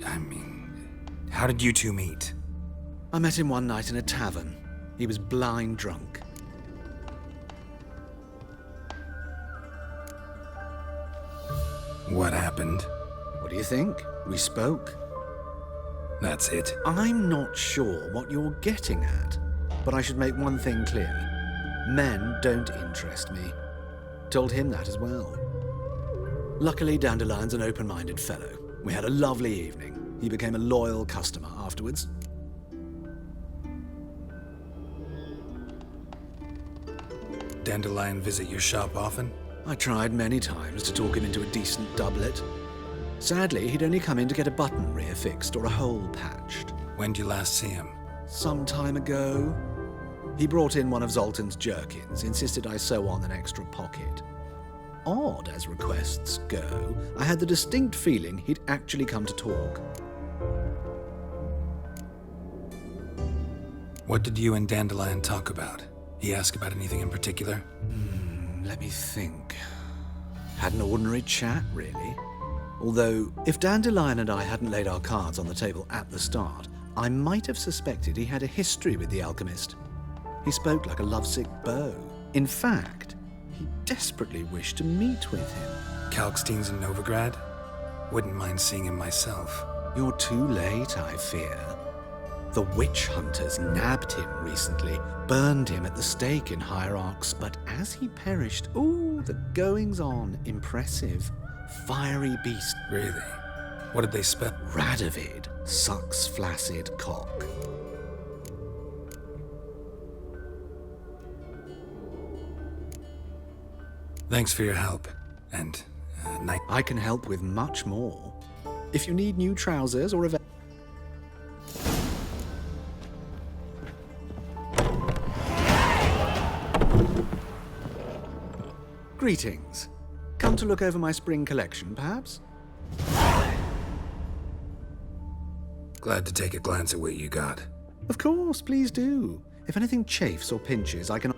I mean, how did you two meet? I met him one night in a tavern. He was blind drunk. What happened? What do you think? We spoke. That's it. I'm not sure what you're getting at, but I should make one thing clear. Men don't interest me. Told him that as well. Luckily, Dandelion's an open-minded fellow. We had a lovely evening. He became a loyal customer afterwards. Dandelion visit your shop often? I tried many times to talk him into a decent doublet. Sadly, he'd only come in to get a button reaffixed or a hole patched. When did you last see him? Some time ago. He brought in one of Zoltan's jerkins, insisted I sew on an extra pocket. Odd as requests go, I had the distinct feeling he'd actually come to talk. What did you and Dandelion talk about? He asked about anything in particular? Let me think. Had an ordinary chat, really. Although, if Dandelion and I hadn't laid our cards on the table at the start, I might have suspected he had a history with the alchemist. He spoke like a lovesick beau. In fact, he desperately wished to meet with him. Kalkstein's in Novigrad? Wouldn't mind seeing him myself. You're too late, I fear. The witch hunters nabbed him recently, burned him at the stake in Hierarchs, but as he perished, ooh, the goings-on, impressive. Fiery beast. Really? What did they spell? Radovid sucks flaccid cock. Thanks for your help. And, night. I can help with much more. If you need new trousers or a... Greetings. Come to look over my spring collection, perhaps? Glad to take a glance at what you got. Of course, please do. If anything chafes or pinches, I can...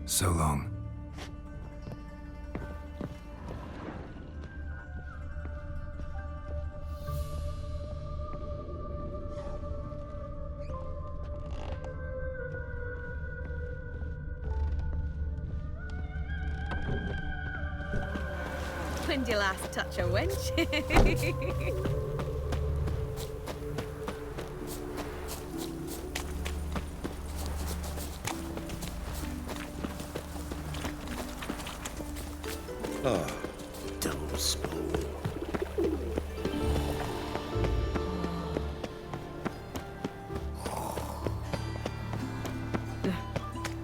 So long. When'd you last touch a wench? Oh, dull spool.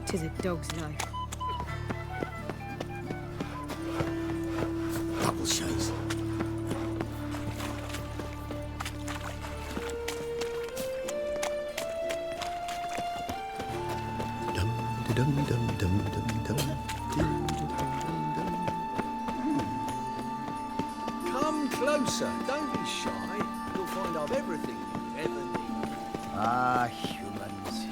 Tis a dog's life. Double shows. Come closer, don't be shy. You'll find I've everything you ever need. Ah, humans.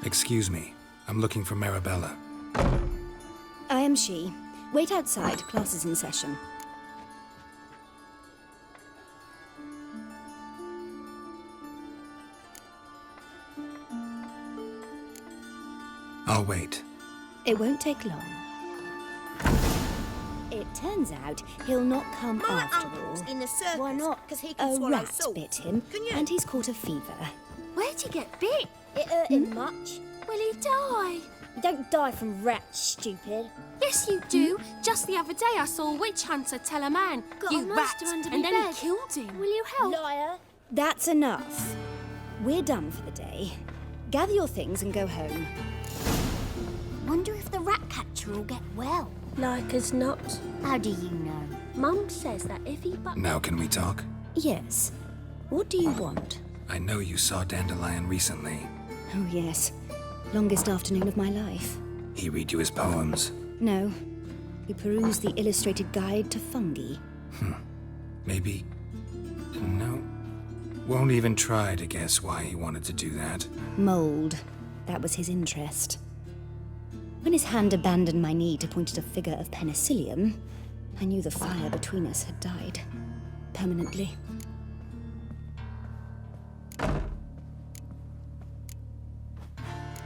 Excuse me. I'm looking for Marabella. I am she. Wait outside. Class is in session. I'll wait. It won't take long. It turns out he'll not come My after uncle's all. in the circus. Why not? Because he can A swallow rat salt. bit him, Can you? and he's caught a fever. Where'd he get bit? It hurt him much. Will he die? You don't die from rats, stupid. Yes, you do. Just the other day I saw a witch hunter tell a man, Got "You a rat," monster under and me then bed. he killed him. Will you help? Liar. That's enough. We're done for the day. Gather your things and go home. Wonder if the rat catcher will get well. Like as not. How do you know? Mum says that if he Now can we talk? Yes. What do you want? I know you saw Dandelion recently. Oh, yes. Longest afternoon of my life. He read you his poems. No. We perused the illustrated guide to fungi. Maybe... No. Won't even try to guess why he wanted to do that. Mold. That was his interest. When his hand abandoned my knee to point at a figure of penicillium, I knew the fire between us had died. Permanently.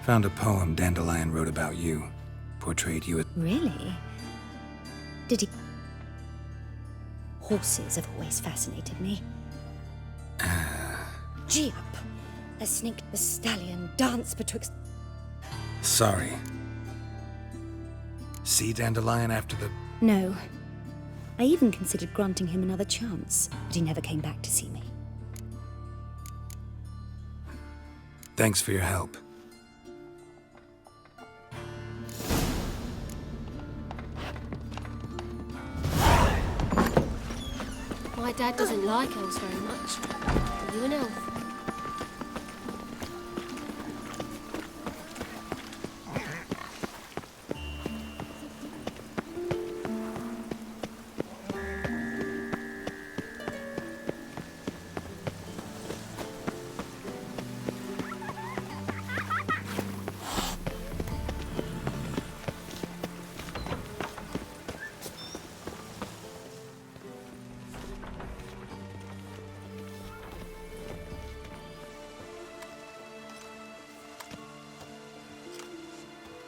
Found a poem Dandelion wrote about you. Portrayed you as... Really? Did he... Horses have always fascinated me. Gee up! The snake, the stallion, dance betwixt... Sorry. See Dandelion after the... No. I even considered granting him another chance, but he never came back to see me. Thanks for your help. My dad doesn't like elves very much. Are you an elf?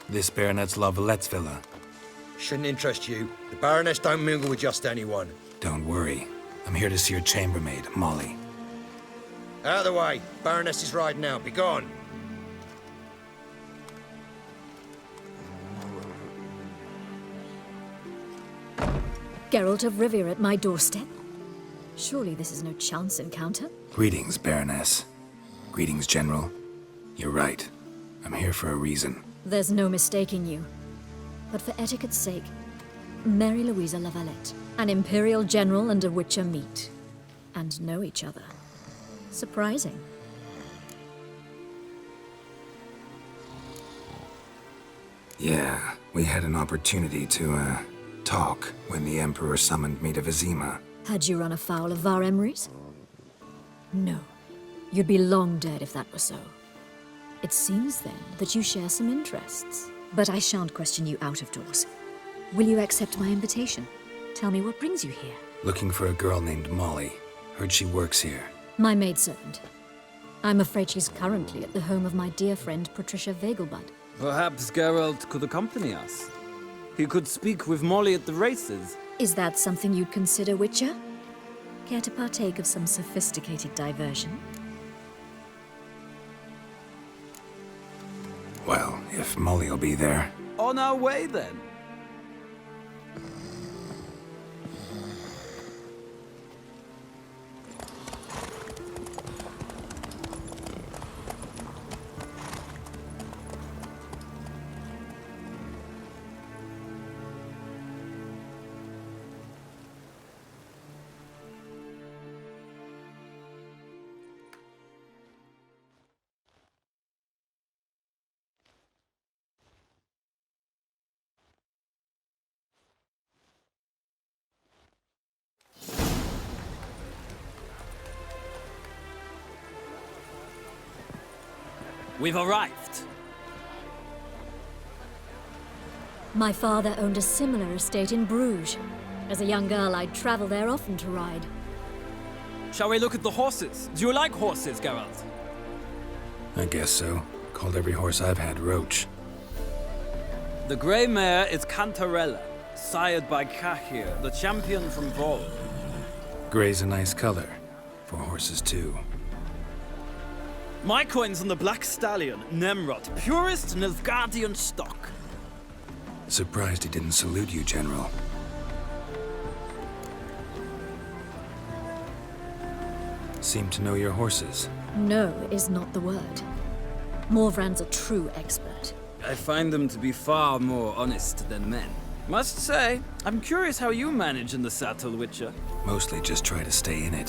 This Baronet's La Vallette's villa. Shouldn't interest you. The Baroness don't mingle with just anyone. Don't worry. I'm here to see your chambermaid, Molly. Out of the way. Baroness is riding out. Be gone. Geralt of Rivia at my doorstep? Surely this is no chance encounter? Greetings, Baroness. Greetings, General. You're right. I'm here for a reason. There's no mistaking you. But for etiquette's sake, Mary Louisa La Valette, an Imperial General and a Witcher meet. And know each other. Surprising. Yeah, we had an opportunity to, talk when the Emperor summoned me to Vizima. Had you run afoul of Var Emrys? No. You'd be long dead if that were so. It seems, then, that you share some interests. But I shan't question you out of doors. Will you accept my invitation? Tell me what brings you here. Looking for a girl named Molly. Heard she works here. My maidservant. I'm afraid she's currently at the home of my dear friend Patricia Vegelbud. Perhaps Geralt could accompany us. He could speak with Molly at the races. Is that something you'd consider, Witcher? Care to partake of some sophisticated diversion? Well, if Molly'll be there. On our way, then. We've arrived. My father owned a similar estate in Bruges. As a young girl, I'd travel there often to ride. Shall we look at the horses? Do you like horses, Geralt? I guess so. Called every horse I've had Roach. The grey mare is Cantarella, sired by Kahir, the champion from Vol. Gray's a nice color. For horses, too. My coin's on the black stallion, Nemrod, purest Nilfgaardian stock. Surprised he didn't salute you, General. Seem to know your horses. No is not the word. Morvran's a true expert. I find them to be far more honest than men. Must say, I'm curious how you manage in the saddle, Witcher. Mostly just try to stay in it.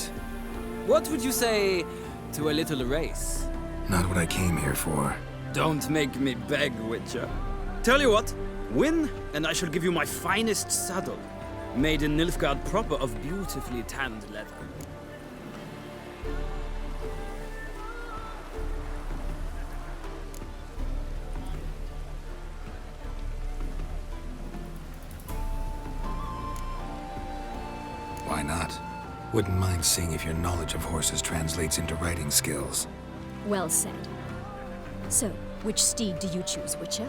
What would you say to a little race? Not what I came here for. Don't make me beg, Witcher. Tell you what, win, and I shall give you my finest saddle. Made in Nilfgaard proper of beautifully tanned leather. Why not? Wouldn't mind seeing if your knowledge of horses translates into riding skills. Well said. So, which steed do you choose, Witcher?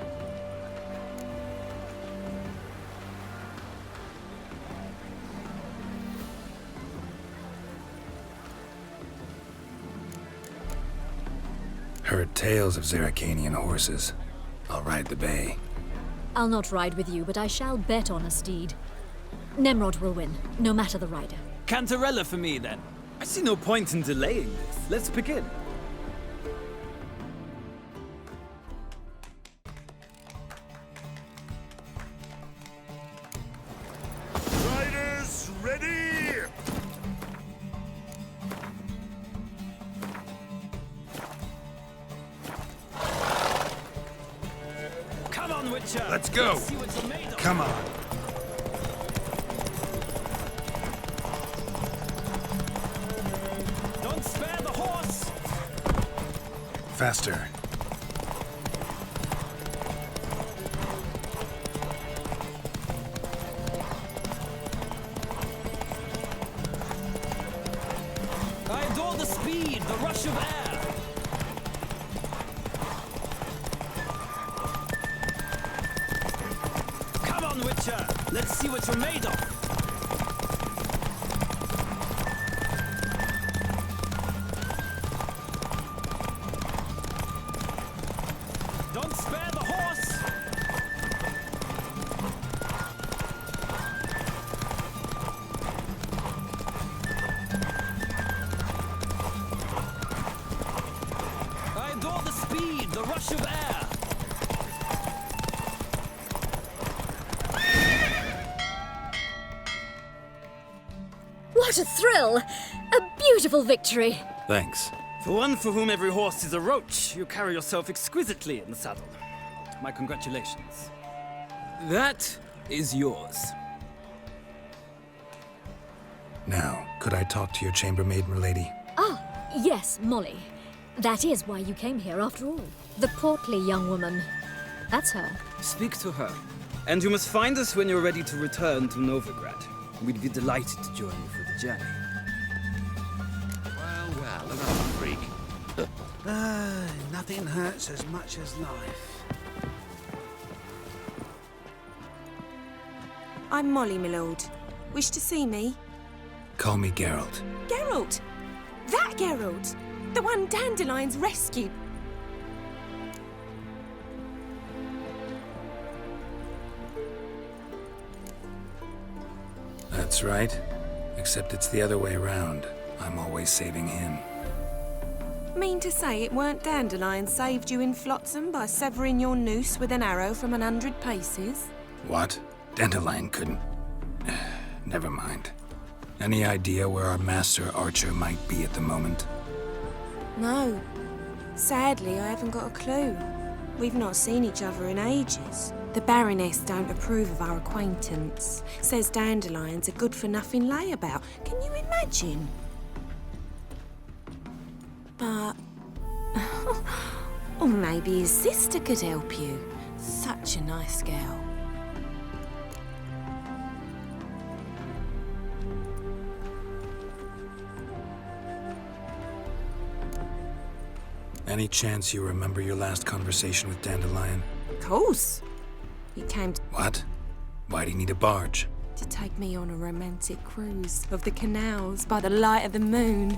Heard tales of Zeracanian horses. I'll ride the bay. I'll not ride with you, but I shall bet on a steed. Nemrod will win, no matter the rider. Cantarella for me, then. I see no point in delaying this. Let's begin. Riders, ready! Come on, Witcher! Let's go! See what you're made of. Come on. Don't spare the horse! Faster. I adore the speed, the rush of air. Come on, Witcher! Let's see what you're made of. Don't spare the horse! I adore the speed, the rush of air. What a thrill! A beautiful victory! Thanks. For one for whom every horse is a roach, you carry yourself exquisitely in the saddle. My congratulations. That is yours. Now, could I talk to your chambermaid, milady? Ah, yes, Molly. That is why you came here after all. The portly young woman. That's her. Speak to her. And you must find us when you're ready to return to Novigrad. We'd be delighted to join you for the journey. Well, another freak. Nothing hurts as much as life. I'm Molly, my lord. Wish to see me? Call me Geralt. Geralt! That Geralt! The one Dandelion's rescued. That's right. Except it's the other way around. I'm always saving him. Mean to say it weren't Dandelion saved you in Flotsam by severing your noose with an arrow from 100 paces? What? Dandelion couldn't... Never mind. Any idea where our master archer might be at the moment? No. Sadly, I haven't got a clue. We've not seen each other in ages. The Baroness don't approve of our acquaintance. Says Dandelion's a good-for-nothing layabout. Can you imagine? But... or maybe his sister could help you. Such a nice girl. Any chance you remember your last conversation with Dandelion? Of course. He came What? Why'd he need a barge? to take me on a romantic cruise of the canals by the light of the moon.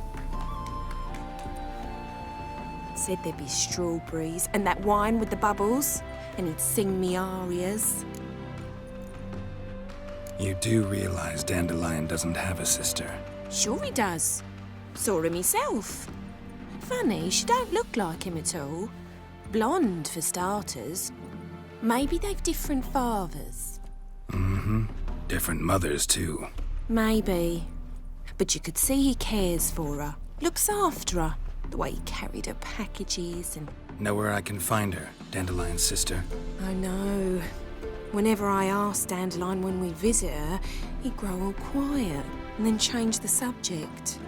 Said there'd be strawberries and that wine with the bubbles, and he'd sing me arias. You do realize Dandelion doesn't have a sister. Sure he does. Saw him myself. Funny, she don't look like him at all. Blonde, for starters. Maybe they've different fathers. Mm-hmm. Different mothers, too. Maybe. But you could see he cares for her. Looks after her. The way he carried her packages and... Know where I can find her, Dandelion's sister? I know. Whenever I asked Dandelion when we visit her, he'd grow all quiet and then change the subject.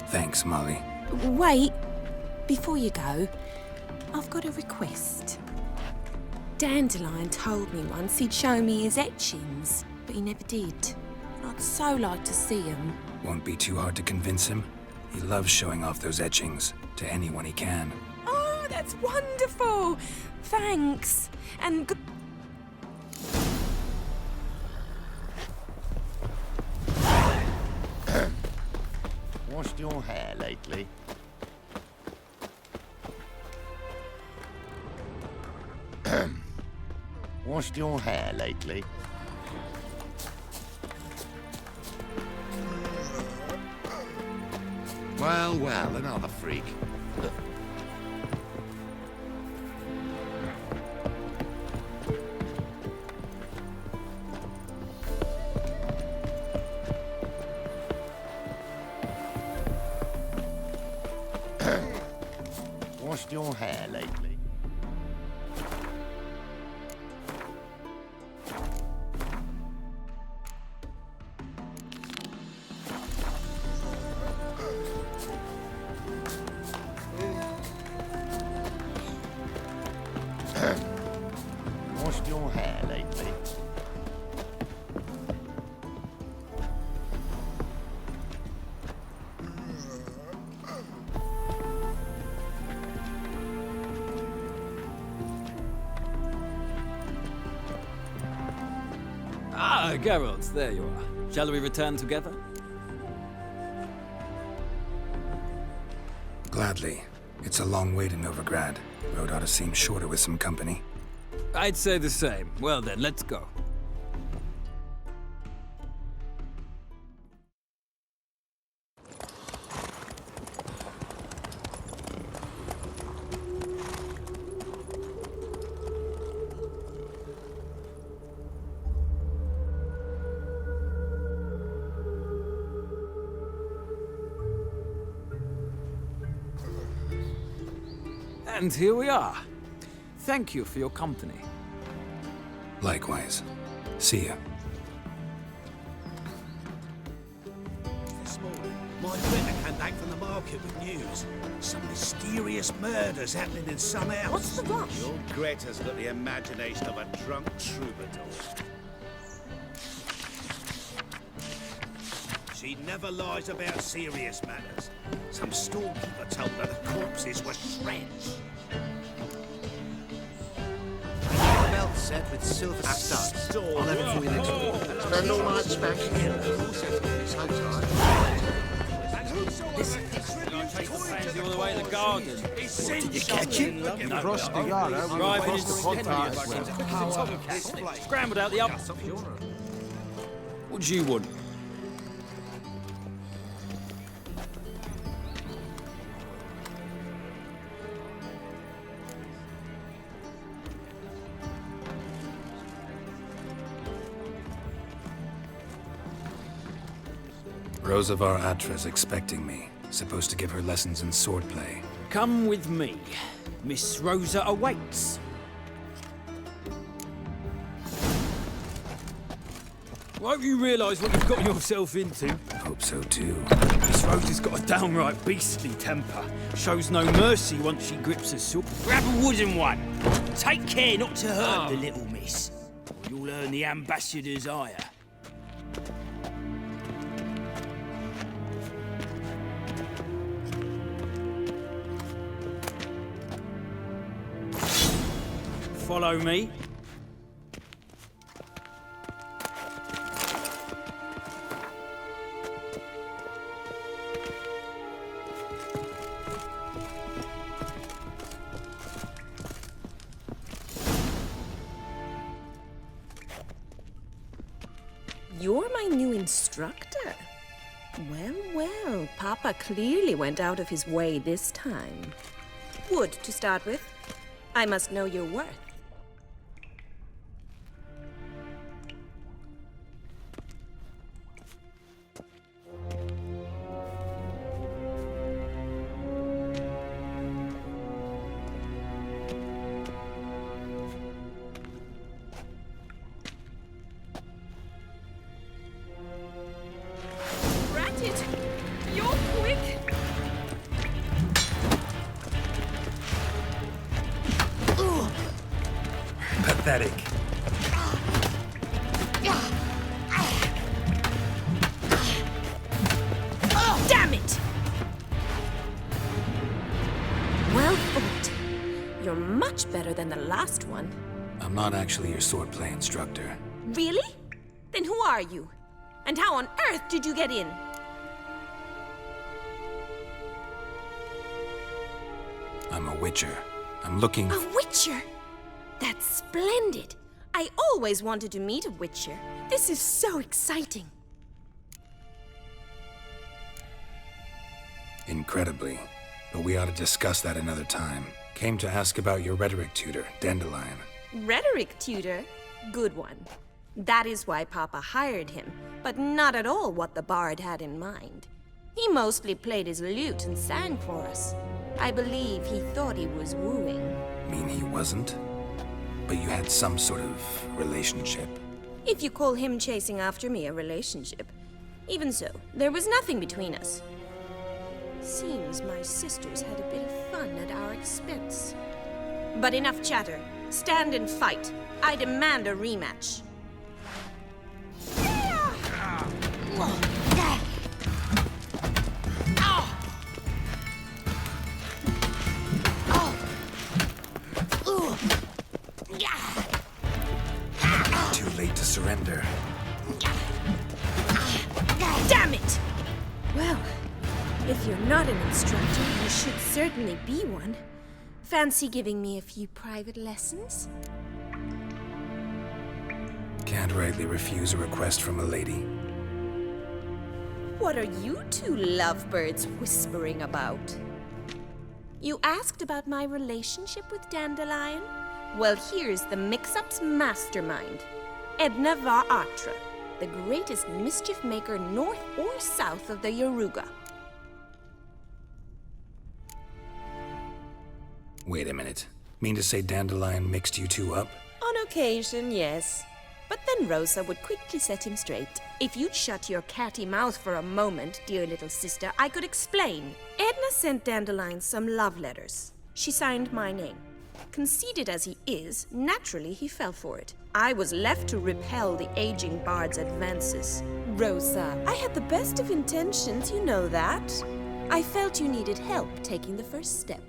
Thanks, Molly. Wait. Before you go, I've got a request. Dandelion told me once he'd show me his etchings, but he never did. I'd so like to see them. Won't be too hard to convince him. He loves showing off those etchings to anyone he can. Oh, that's wonderful! Thanks. And good... Washed your hair lately? Washed your hair lately? Well, well, another freak. Washed your hair lately? Washed your hair lately? Ah, Geralt, there you are. Shall we return together? Gladly. It's a long way to Novigrad. Road ought to seem shorter with some company. I'd say the same. Well then, let's go. And here we are. Thank you for your company. Likewise. See ya. This morning, my Greta came back from the market with news. Some mysterious murders happening in some house. What's the rush? Your Greta's got the imagination of a drunk troubadour. She never lies about serious matters. Some storekeeper told her the corpses were shreds. Belt set with silver studs. I'll have it for you next week. Spend all night smashing it. So tired. All the way to the garden. Did you catch it? Crossed the Yarrow, we Driving crossed the into podcast. Scrambled out the up. What do you want? Rosavar Atra's expecting me. Supposed to give her lessons in swordplay. Come with me. Miss Rosa awaits. Won't you realise what you've got yourself into? Hope so too. Miss Rosa's got a downright beastly temper. Shows no mercy once she grips a sword. Grab a wooden one. Take care not to hurt the little miss, or you'll earn the ambassador's ire. follow me? You're my new instructor. Well, well, Papa clearly went out of his way this time. Wood, to start with. I must know your worth. Pathetic. Damn it! Well fought. You're much better than the last one. I'm not actually your swordplay instructor. Really? Then who are you? And how on earth did you get in? I'm a witcher. I'm looking... A witcher? That's splendid. I always wanted to meet a witcher. This is so exciting. Incredibly. But we ought to discuss that another time. Came to ask about your rhetoric tutor, Dandelion. Rhetoric tutor? Good one. That is why Papa hired him, but not at all what the bard had in mind. He mostly played his lute and sang for us. I believe he thought he was wooing. Mean he wasn't? But you had some sort of relationship. If you call him chasing after me a relationship. Even so, there was nothing between us. Seems my sisters had a bit of fun at our expense. But enough chatter. Stand and fight. I demand a rematch. Too late to surrender. Damn it! Well, if you're not an instructor, you should certainly be one. Fancy giving me a few private lessons? Can't rightly refuse a request from a lady. What are you two lovebirds whispering about? You asked about my relationship with Dandelion? Well, here's the mix-up's mastermind. Edna var Atra, the greatest mischief maker north or south of the Yaruga. Wait a minute. Mean to say Dandelion mixed you two up? On occasion, yes. But then Rosa would quickly set him straight. If you'd shut your catty mouth for a moment, dear little sister, I could explain. Edna sent Dandelion some love letters. She signed my name. Conceited as he is, naturally he fell for it. I was left to repel the aging bard's advances. Rosa, I had the best of intentions, you know that. I felt you needed help taking the first step.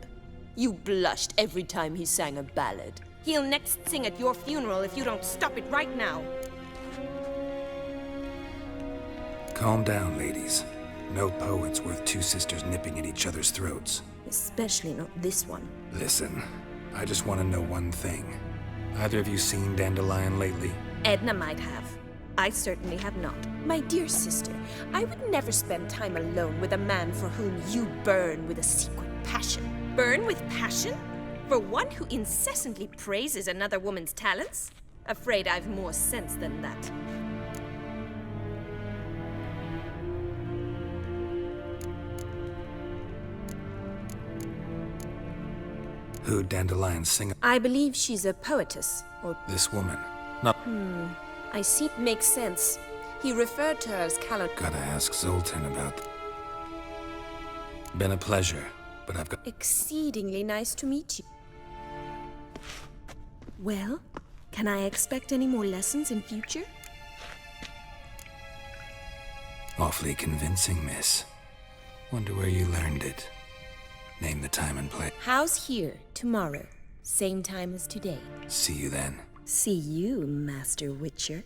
You blushed every time he sang a ballad. He'll next sing at your funeral if you don't stop it right now. Calm down, ladies. No poet's worth two sisters nipping at each other's throats. Especially not this one. Listen, I just want to know one thing. Either of you seen Dandelion lately? Edna might have. I certainly have not. My dear sister, I would never spend time alone with a man for whom you burn with a secret passion. Burn with passion? For one who incessantly praises another woman's talents? Afraid I've more sense than that. Who'd Dandelion sing? I believe she's a poetess, or... This woman. Not... I see. Makes sense. He referred to her as Gotta ask Zoltan about... Been a pleasure, but I've got... Exceedingly nice to meet you. Well, can I expect any more lessons in future? Awfully convincing, miss. Wonder where you learned it. Name the time and place. How's here, tomorrow? Same time as today. See you then. See you, Master Witcher.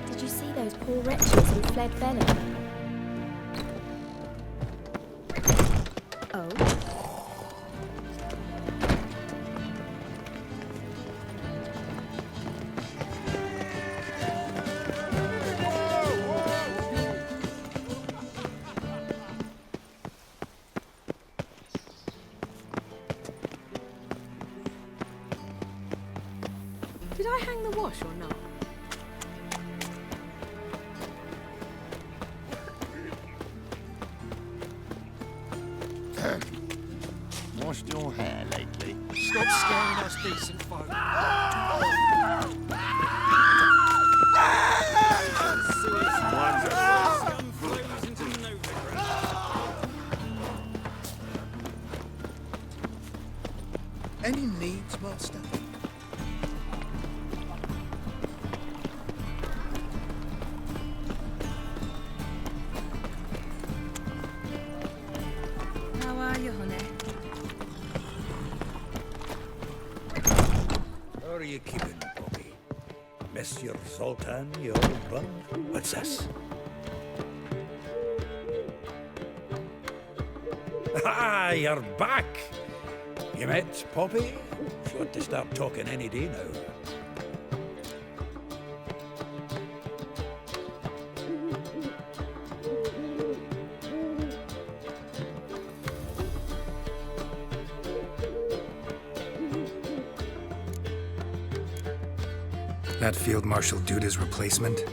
Did you see those poor wretches who fled Velen? Oh? Did I hang the wash or not? Washed your hair lately? Stop scaring us decent folk. Any needs, Master? How are you, honey? How are you keeping, Bobby? Monsieur Zoltan, your old bun? What's this? Ah, you're back! You met Poppy? She ought to start talking any day now. That Field Marshal Duda's replacement?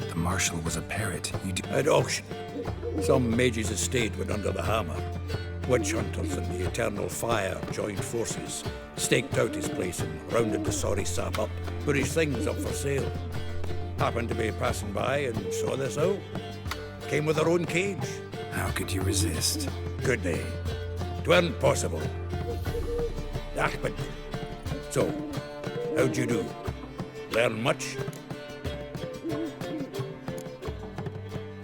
The Marshal was a parrot. At auction, some mage's estate went under the hammer. Witch hunters and the Eternal Fire joined forces, staked out his place and rounded the sorry sap up, put his things up for sale. Happened to be passing by and saw this out. Came with her own cage. How could you resist? Could they? 'Tweren't possible. Ah, but... So, how'd you do? Learn much?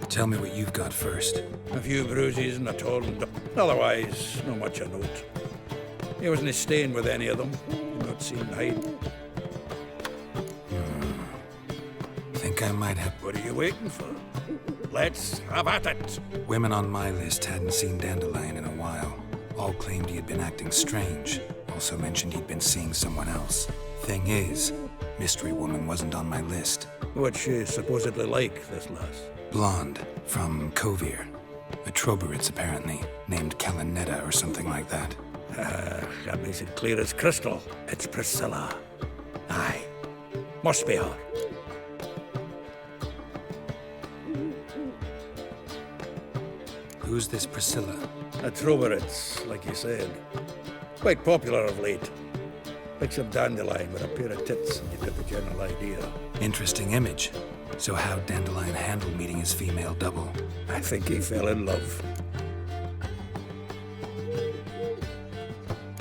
Tell me what you've got first. A few bruises and a torn... Otherwise, not much a note. He wasn't staying with any of them. Not seen hide. Think I might have... What are you waiting for? Let's have at it. Women on my list hadn't seen Dandelion in a while. All claimed he had been acting strange. Also mentioned he'd been seeing someone else. Thing is, Mystery Woman wasn't on my list. What's she supposedly like, this lass? Blonde, from Kovir. A Troberitz, apparently, named Kalanetta or something like that. That makes it clear as crystal. It's Priscilla. Aye. Must be her. Who's this Priscilla? A Troberitz, like you said. Quite popular of late. Picture Dandelion with a pair of tits and you get the general idea. Interesting image. So how'd Dandelion handle meeting his female double? I think he fell in love.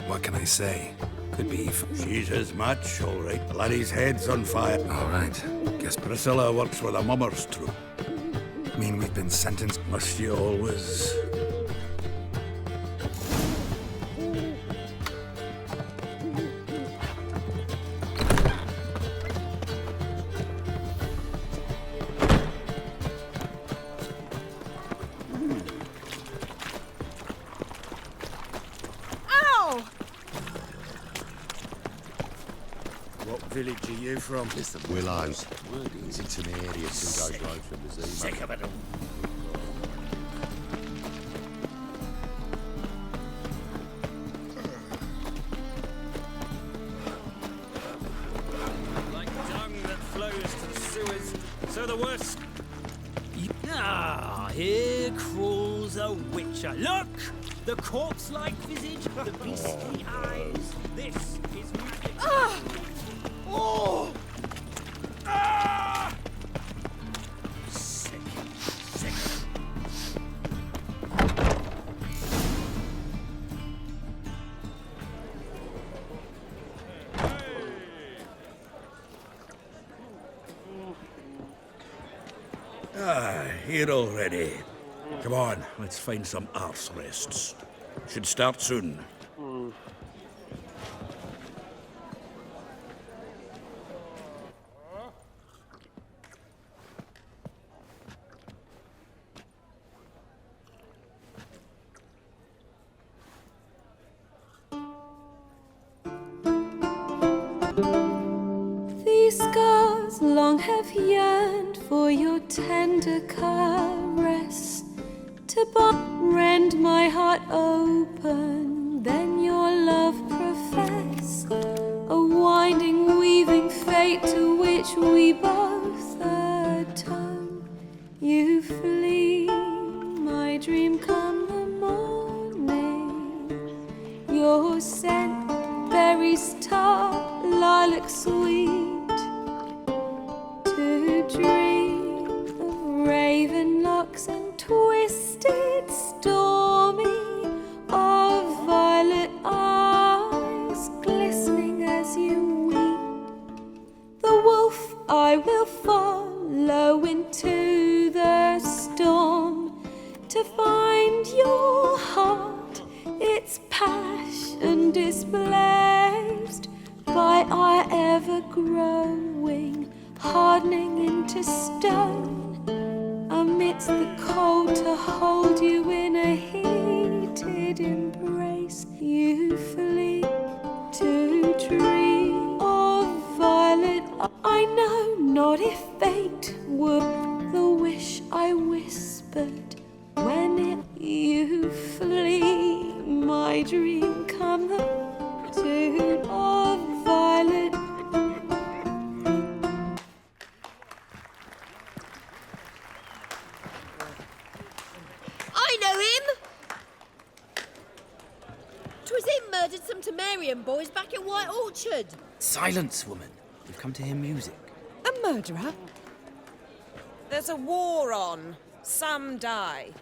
What can I say? Could be... She's his match, all right. The laddie's head's on fire. All right. Guess Priscilla works with a mummers troop. Mean we've been sentenced? Must you always... Village are you from? Listen, Willows. It's an area 2 days road from the zoo. Sick of it all. Like dung that flows to the sewers, so the worst... Here crawls a witcher. Look! The corpse-like visage, the beastly eyes. This is magic. Oh! Sick. Here already. Come on, let's find some arse rests. Should start soon. These scars long have yearned for your tender caress, to rend my heart open, then your love profess, a winding, weaving fate to which we both atone. You flee, my dream come the morning, your scent berries tart, lilac sweet, to dream of raven locks and twisted stormy, of violet eyes glistening as you weep. The wolf I will follow into the storm, to find your heart, its passion displaced by our ever-growing, hardening into stone, amidst the cold to hold you in a heated embrace. You flee to dream of violet. I know not if fate would the wish I whispered when you flee, my dream come the tune of violet. I know him! 'Twas him murdered some Temerian boys back at White Orchard. Silence, woman. We've come to hear music. A murderer? There's a war on. Some die.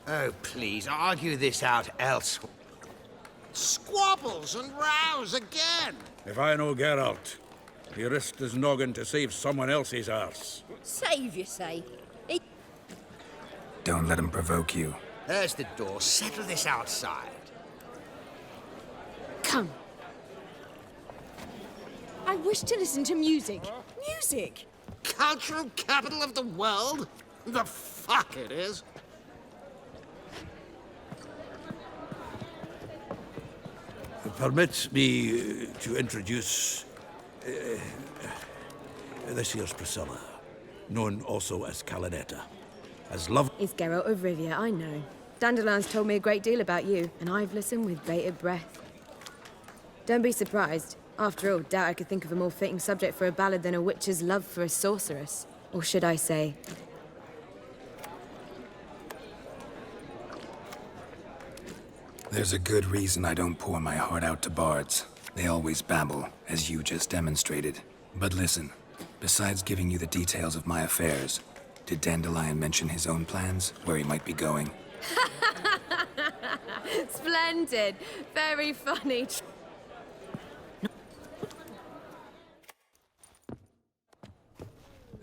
Oh, please, argue this out elsewhere. Squabbles and rows again! If I know Geralt, he risked his noggin to save someone else's arse. Save, you say? Don't let him provoke you. There's the door. Settle this outside. Come. I wish to listen to music. Music? Cultural capital of the world? The fuck it is. Permit me to introduce this here's Priscilla, known also as Calinetta. As love... It's Geralt of Rivia, I know. Dandelion's told me a great deal about you, and I've listened with bated breath. Don't be surprised. After all, doubt I could think of a more fitting subject for a ballad than a witch's love for a sorceress. Or should I say... There's a good reason I don't pour my heart out to bards. They always babble, as you just demonstrated. But listen, besides giving you the details of my affairs, did Dandelion mention his own plans, where he might be going? Splendid. Very funny.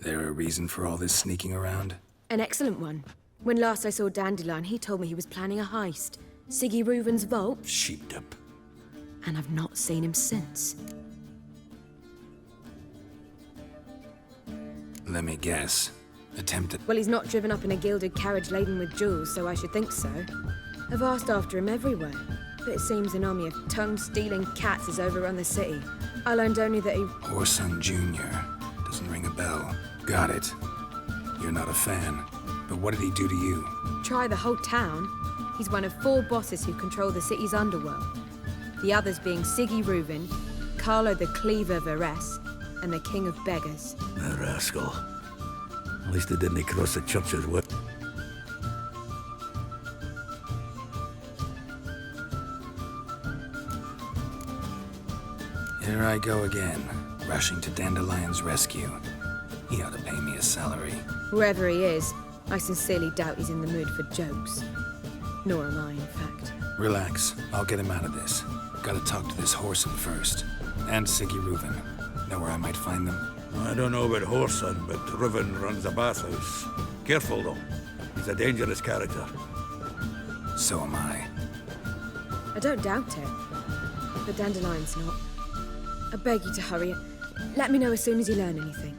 There a reason for all this sneaking around? An excellent one. When last I saw Dandelion, he told me he was planning a heist. Siggy Reuven's vault. Sheepdip. And I've not seen him since. Let me guess. Attempted... Well, he's not driven up in a gilded carriage laden with jewels, so I should think so. I've asked after him everywhere, but it seems an army of tongue-stealing cats has overrun the city. I learned only that he... Orson Jr. Doesn't ring a bell. Got it. You're not a fan. But what did he do to you? Try the whole town. He's one of 4 bosses who control the city's underworld. The others being Siggy Reuven, Carlo the Cleaver Varese, and the King of Beggars. A rascal. At least it didn't cross the church's way. Here I go again, rushing to Dandelion's rescue. He ought to pay me a salary. Wherever he is, I sincerely doubt he's in the mood for jokes. Nor am I, in fact. Relax, I'll get him out of this. Gotta talk to this Whoreson first. And Siggy Reuven. Know where I might find them? I don't know about Whoreson, but Reuven runs a bathhouse. Careful, though. He's a dangerous character. So am I. I don't doubt it. But Dandelion's not. I beg you to hurry. Let me know as soon as you learn anything.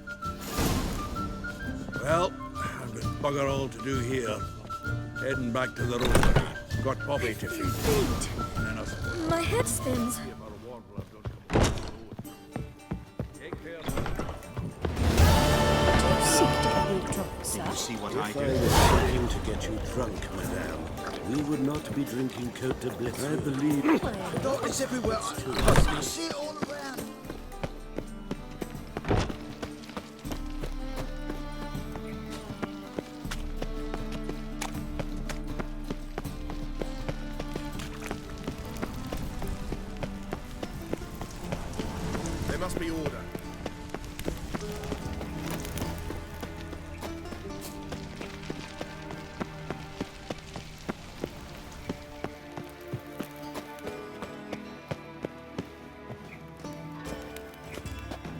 Well, I've got bugger all to do here. Heading back to the road. Got Bobby to feed. My head spins. Did you see what I did? If I was seeking to get you drunk, madame, we would not be drinking Côte de Blitz. I believe... It's everywhere. I see it all around. There must be order.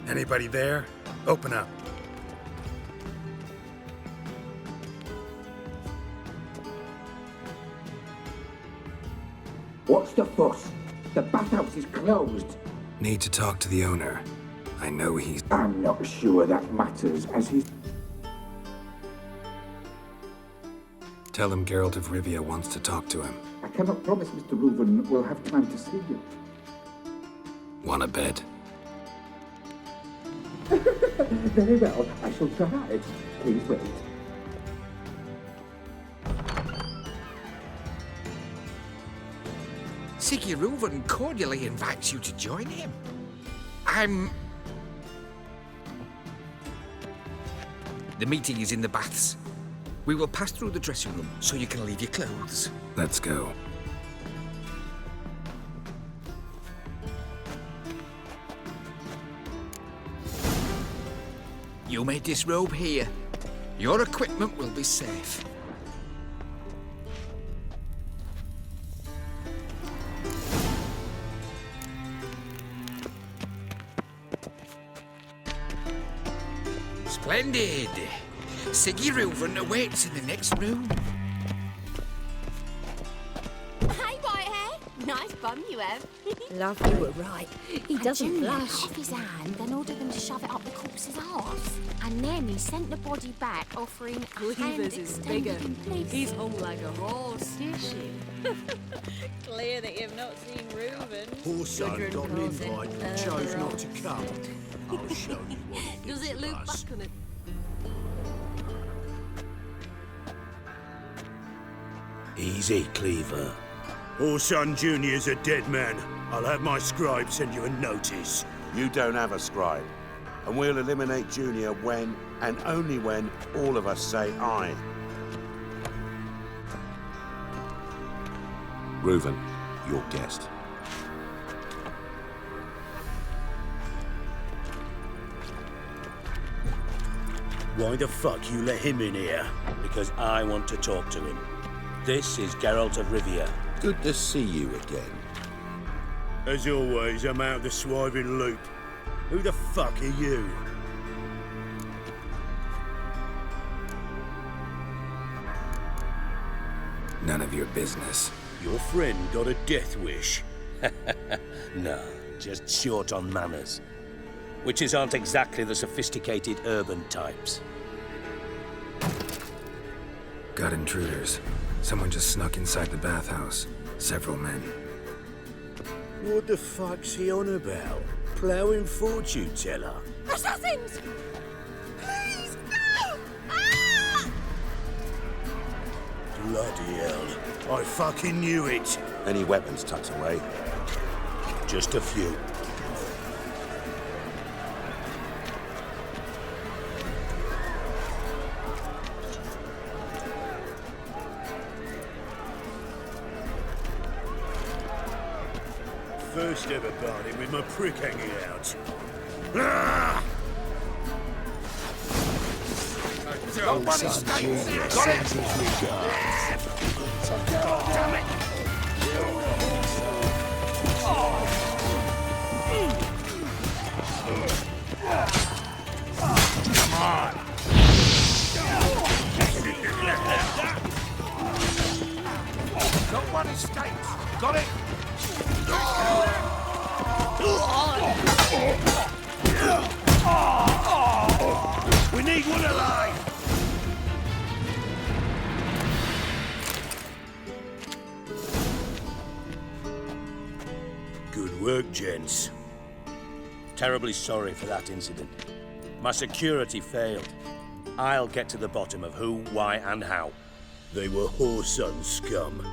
Anybody there? Open up. What's the fuss? The bathhouse is closed. Need to talk to the owner. I know he's... I'm not sure that matters, as he's... Tell him Geralt of Rivia wants to talk to him. I cannot promise Mr. Reuven will have time to see you. Want a bed? Very well, I shall try. Please wait. Siggy Reuven cordially invites you to join him. The meeting is in the baths. We will pass through the dressing room so you can leave your clothes. Let's go. You may disrobe here. Your equipment will be safe. Splendid! Siggy Reuven awaits in the next room. Hey, Whitehair. Nice bum you have. Love You were right. He doesn't Junior blush. cut off his hand, then ordered them to shove it up the corpse's arse. And then he sent the body back, offering a hand Cleavers is bigger. extended in place. He's hung like a horse. Did she? Clear that you've not seen Reuven. Poor son got an invite but chose not to come. I'll show you what it Does is it look us. back on it? Easy, Cleaver. Orson Jr.'s a dead man. I'll have my scribe send you a notice. You don't have a scribe. And we'll eliminate Junior when, and only when, all of us say aye. Reuven, your guest. Why the fuck you let him in here? Because I want to talk to him. This is Geralt of Rivia. Good to see you again. As always, I'm out of the swiving loop. Who the fuck are you? None of your business. Your friend got a death wish. No, just short on manners. Witches aren't exactly the sophisticated urban types. Got intruders. Someone just snuck inside the bathhouse. Several men. What the fuck's he on about? Ploughing fortune teller? Assassins! Please, no! Ah! Bloody hell. I fucking knew it. Any weapons tucked away? Just a few. first ever bargain with my prick hanging out. Nobody stays here. Got it? Damn it! Come on. Nobody stays. Got it? We need one alive! Good work, gents. Terribly sorry for that incident. My security failed. I'll get to the bottom of who, why, and how. They were whoreson scum.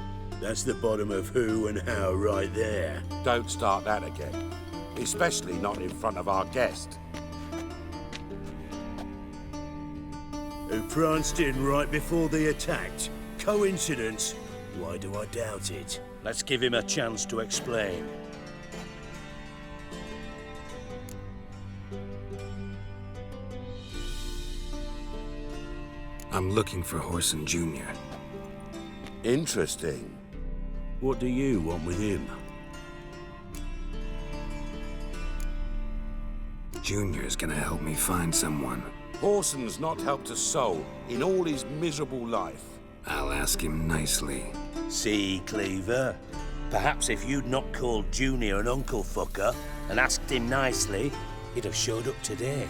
That's the bottom of who and how right there. Don't start that again. Especially not in front of our guest. Who pranced in right before they attacked. Coincidence? Why do I doubt it? Let's give him a chance to explain. I'm looking for Horson Jr. Interesting. What do you want with him? Junior's gonna help me find someone. Horson's not helped a soul in all his miserable life. I'll ask him nicely. See, Cleaver? Perhaps if you'd not called Junior an uncle fucker and asked him nicely, he'd have showed up today.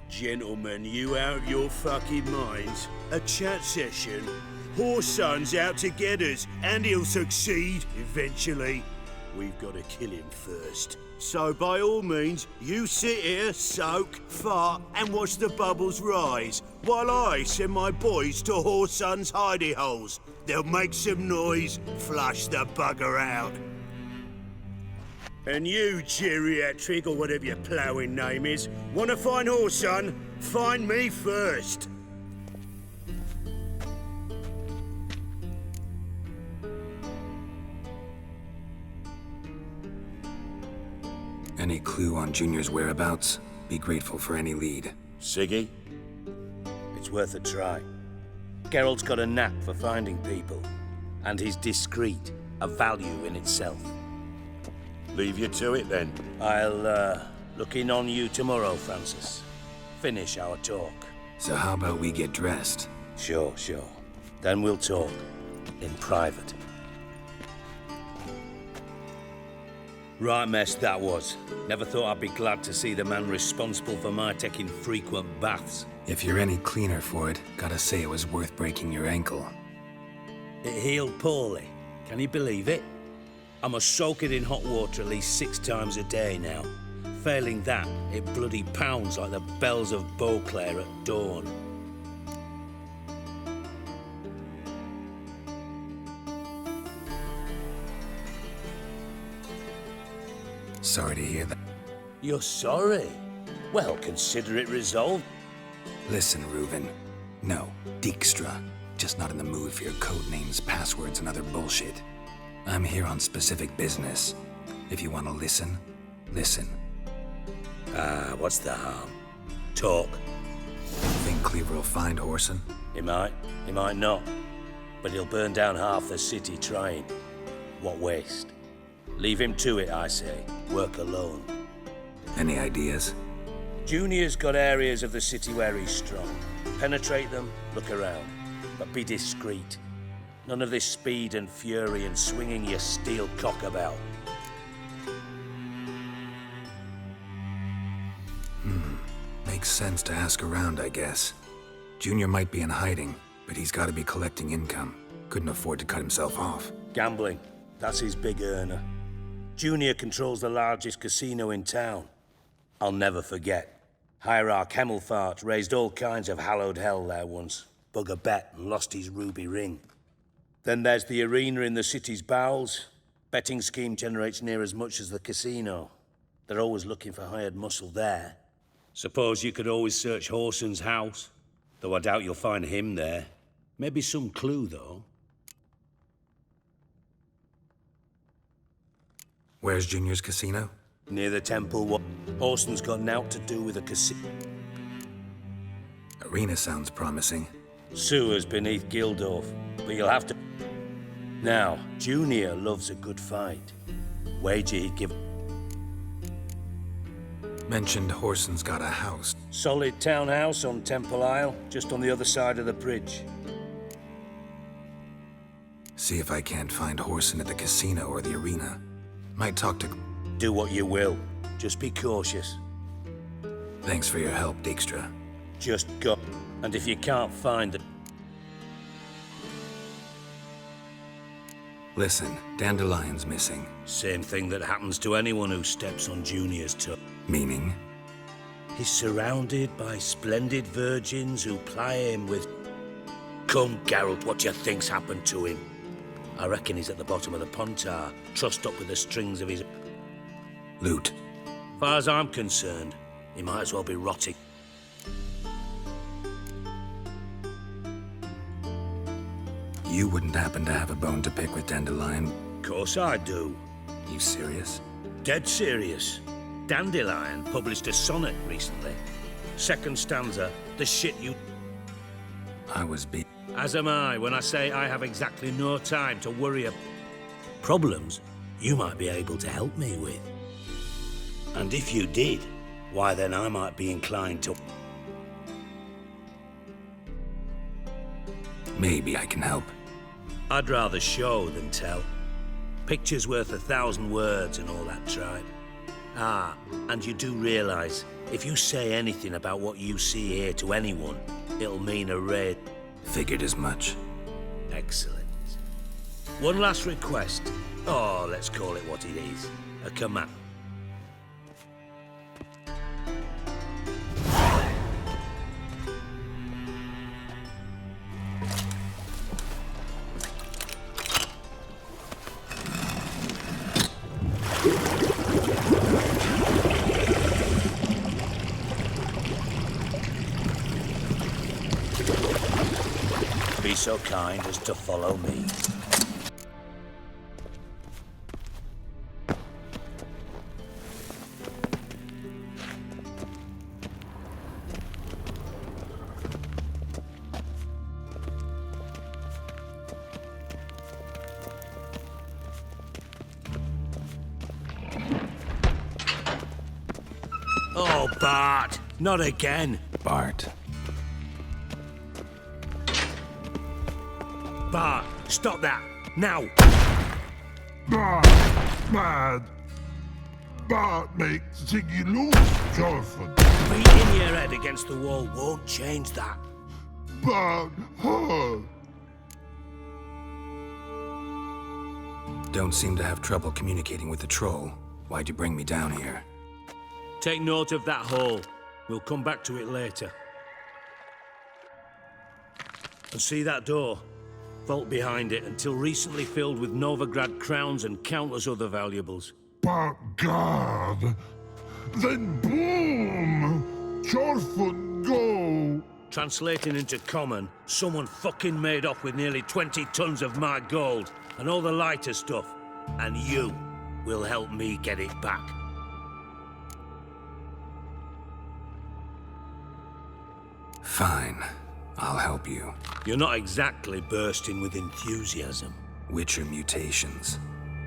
Gentlemen, you out of your fucking minds? A chat session? Horson's out to get us, and he'll succeed eventually. We've got to kill him first. So by all means, you sit here, soak, fart, and watch the bubbles rise, while I send my boys to Horson's hidey holes. They'll make some noise, flush the bugger out. And you, geriatric, or whatever your ploughing name is, want to find Horson? Find me first. Any clue on Junior's whereabouts? Be grateful for any lead. Siggy? It's worth a try. Geralt's got a knack for finding people, and he's discreet, a value in itself. Leave you to it then. I'll look in on you tomorrow, Francis. Finish our talk. So how about we get dressed? Sure. Then we'll talk. In private. Right mess that was. Never thought I'd be glad to see the man responsible for my taking frequent baths. If you're any cleaner for it, gotta say it was worth breaking your ankle. It healed poorly. Can you believe it? I must soak it in hot water at least 6 times a day now. Failing that, it bloody pounds like the bells of Beauclair at dawn. Sorry to hear that. You're sorry? Well, consider it resolved. Listen, Reuven. No, Dijkstra. Just not in the mood for your code names, passwords, and other bullshit. I'm here on specific business. If you want to listen, listen. What's the harm? Talk. Think Cleaver will find Horson? He might not. But he'll burn down half the city trying. What waste? Leave him to it, I say. Work alone. Any ideas? Junior's got areas of the city where he's strong. Penetrate them, look around. But be discreet. None of this speed and fury and swinging your steel cock about. Makes sense to ask around, I guess. Junior might be in hiding, but he's got to be collecting income. Couldn't afford to cut himself off. Gambling. That's his big earner. Junior controls the largest casino in town. I'll never forget. Hierarch Hemmelfart raised all kinds of hallowed hell there once. Bug a bet and lost his ruby ring. Then there's the arena in the city's bowels. Betting scheme generates near as much as the casino. They're always looking for hired muscle there. Suppose you could always search Horson's house. Though I doubt you'll find him there. Maybe some clue, though. Where's Junior's casino? Near the temple. Orson's got naught to do with a casino. Arena sounds promising. Sewers beneath Gildorf, but you'll have to... Now, Junior loves a good fight. Wager he'd give... Mentioned Horson's got a house. Solid townhouse on Temple Isle, just on the other side of the bridge. See if I can't find Horson at the casino or the arena. Might talk to... Do what you will. Just be cautious. Thanks for your help, Dijkstra. Just go. And if you can't find the... Listen, Dandelion's missing. Same thing that happens to anyone who steps on Junior's toe. Meaning? He's surrounded by splendid virgins who ply him with... Come, Geralt, what do you think's happened to him? I reckon he's at the bottom of the Pontar, trussed up with the strings of his... Loot. Far as I'm concerned, he might as well be rotting. You wouldn't happen to have a bone to pick with Dandelion? Course I do. You serious? Dead serious. Dandelion published a sonnet recently. Second stanza, the shit you... I was beat. As am I when I say I have exactly no time to worry about problems you might be able to help me with. And if you did, why then I might be inclined to... Maybe I can help. I'd rather show than tell. Picture's worth 1,000 words and all that tripe. Ah, and you do realise, if you say anything about what you see here to anyone, it'll mean a raid. Figured as much. Excellent. One last request. Oh, let's call it what it is. A command. Be so kind as to follow me. Oh, Bart! Not again! Bart. Bart, stop that! Now! Bart! Bad! Bart makes Ziggy lose, Jorford. Beating your head against the wall won't change that. Bart hurt. Don't seem to have trouble communicating with the troll. Why'd you bring me down here? Take note of that hole. We'll come back to it later. And see that door? Vault behind it, until recently filled with Novigrad crowns and countless other valuables. But God! Then boom! Jorford go! Translating into common, someone fucking made off with nearly 20 tons of my gold, and all the lighter stuff. And you will help me get it back. Fine. I'll help you. You're not exactly bursting with enthusiasm. Witcher mutations.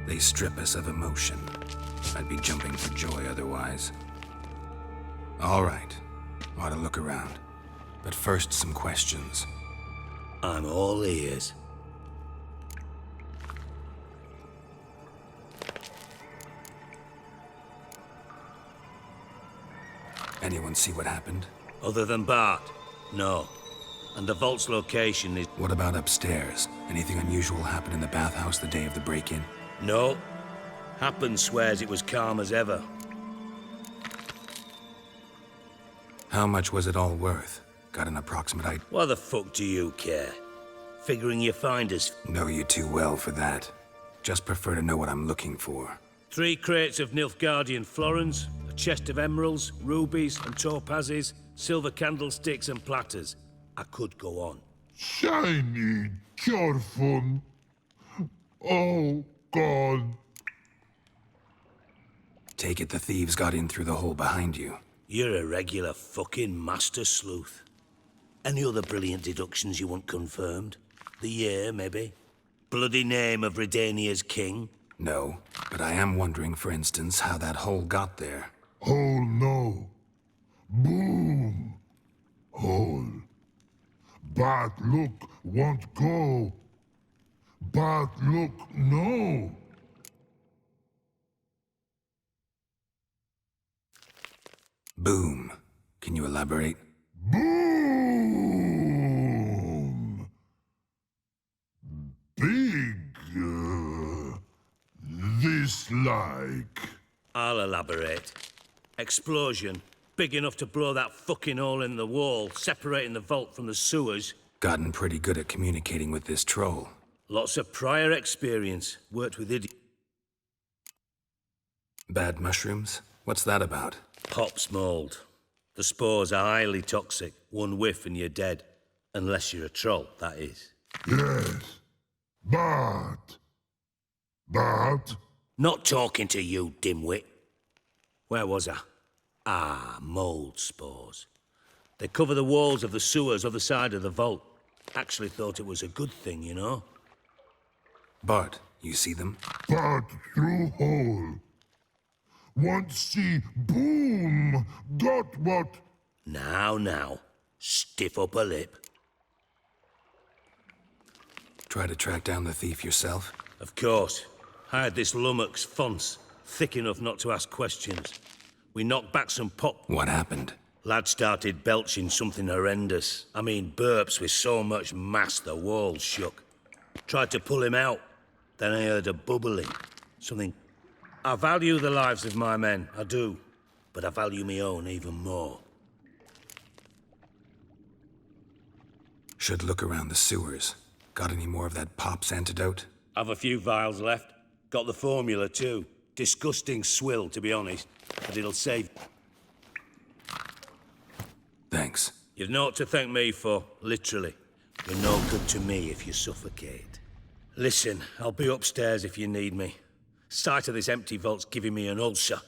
They strip us of emotion. I'd be jumping for joy otherwise. All right. Ought to look around. But first, some questions. I'm all ears. Anyone see what happened? Other than Bart? No. And the vault's location is... What about upstairs? Anything unusual happen in the bathhouse the day of the break-in? No. Happen swears it was calm as ever. How much was it all worth? Got an approximate idea? Why the fuck do you care? Figuring you find us... Know you too well for that. Just prefer to know what I'm looking for. 3 crates of Nilfgaardian florins, a chest of emeralds, rubies and topazes, silver candlesticks and platters. I could go on. Shiny Jorfund. Oh, God. Take it the thieves got in through the hole behind you. You're a regular fucking master sleuth. Any other brilliant deductions you want confirmed? The year, maybe? Bloody name of Redania's king? No, but I am wondering, for instance, how that hole got there. Hole no. Boom. Hole. Bad look won't go. Bad look no. Boom. Can you elaborate? Boom. Big. This like. I'll elaborate. Explosion. Big enough to blow that fucking hole in the wall, separating the vault from the sewers. Gotten pretty good at communicating with this troll. Lots of prior experience. Worked with idiots. Bad mushrooms? What's that about? Hops mold. The spores are highly toxic. One whiff and you're dead. Unless you're a troll, that is. Yes. But. Not talking to you, dimwit. Where was I? Ah, mold spores. They cover the walls of the sewers other side of the vault. Actually thought it was a good thing, you know? Bart, you see them? But through hole. Want see boom. Got what? Now. Stiff upper lip. Try to track down the thief yourself? Of course. Hired this lummox, Fonce. Thick enough not to ask questions. We knocked back some pop. What happened? Lad started belching something horrendous. I mean, burps with so much mass the walls shook. Tried to pull him out. Then I heard a bubbling. Something... I value the lives of my men, I do. But I value my own even more. Should look around the sewers. Got any more of that pop's antidote? I've a few vials left. Got the formula too. Disgusting swill, to be honest. But it'll save... Thanks. You've naught to thank me for, literally. You're no good to me if you suffocate. Listen, I'll be upstairs if you need me. Sight of this empty vault's giving me an ulcer.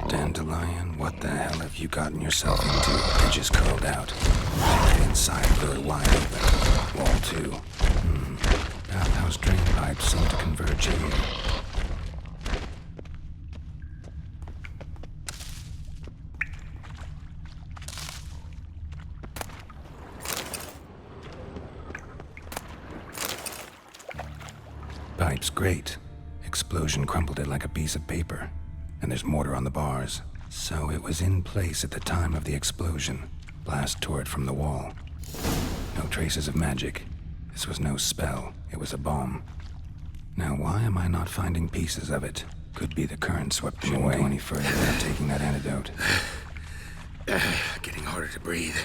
Dandelion, what the hell have you gotten yourself into? Edges curled out. Pocket inside, door wide open. Wall too. Bathhouse drain pipes seem to converge here. Pipe's great. Explosion crumpled it like a piece of paper. And there's mortar on the bars. So it was in place at the time of the explosion. Blast tore it from the wall. No traces of magic. This was no spell. It was a bomb. Now why am I not finding pieces of it? Could be the current swept them away. Shouldn't go any further without taking that antidote. Getting harder to breathe.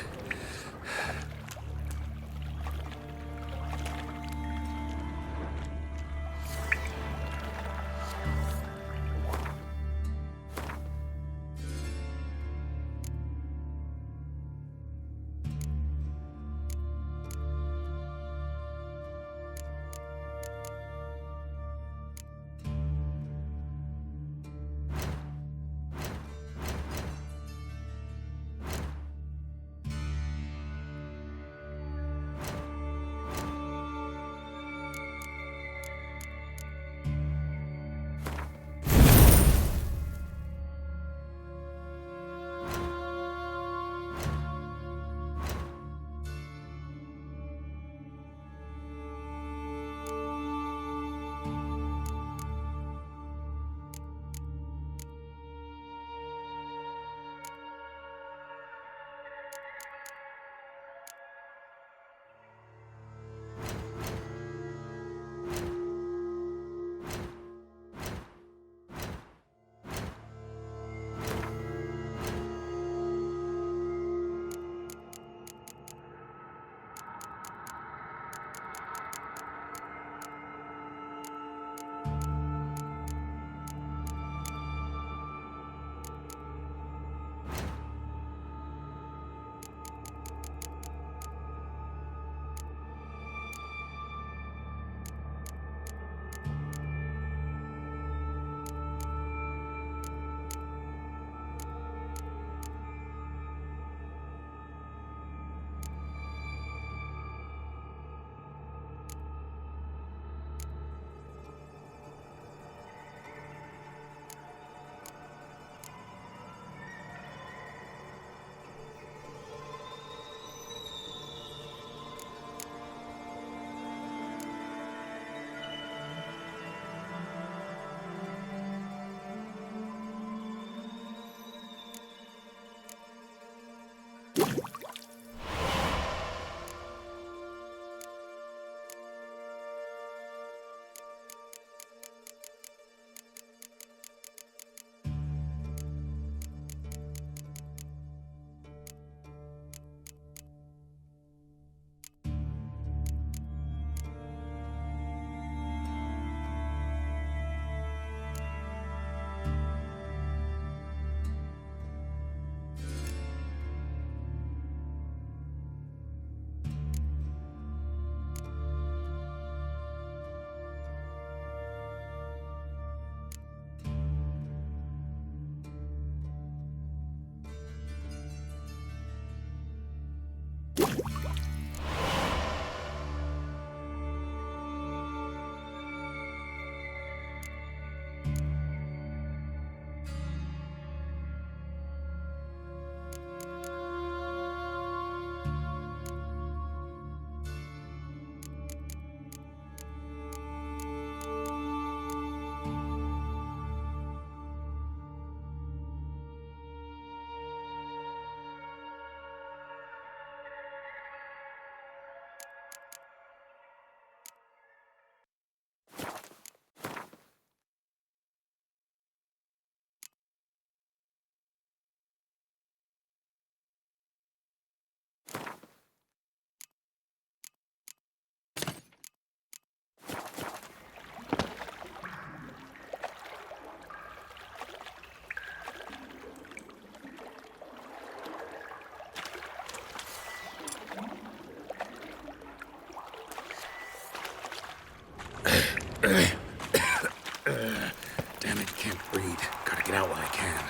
Damn it, can't breathe. Gotta get out while I can.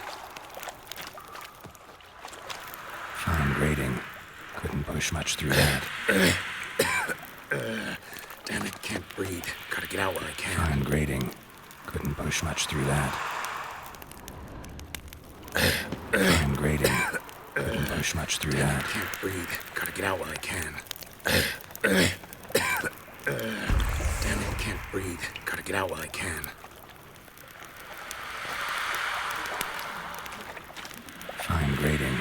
Fine grading. Couldn't push much through that. Damn it, can't breathe. Gotta get out while I can. Fine grading. Couldn't push much through that. Fine grading. Couldn't push much through that. Can't breathe. Gotta get out while I can. Damn it, can't breathe. Gotta get out while I can. Fine grading.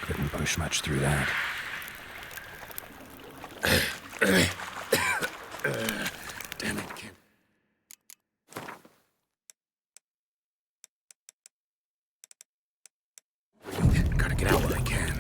Couldn't push much through that. Damn it, can't. Breathe. Gotta get out while I can.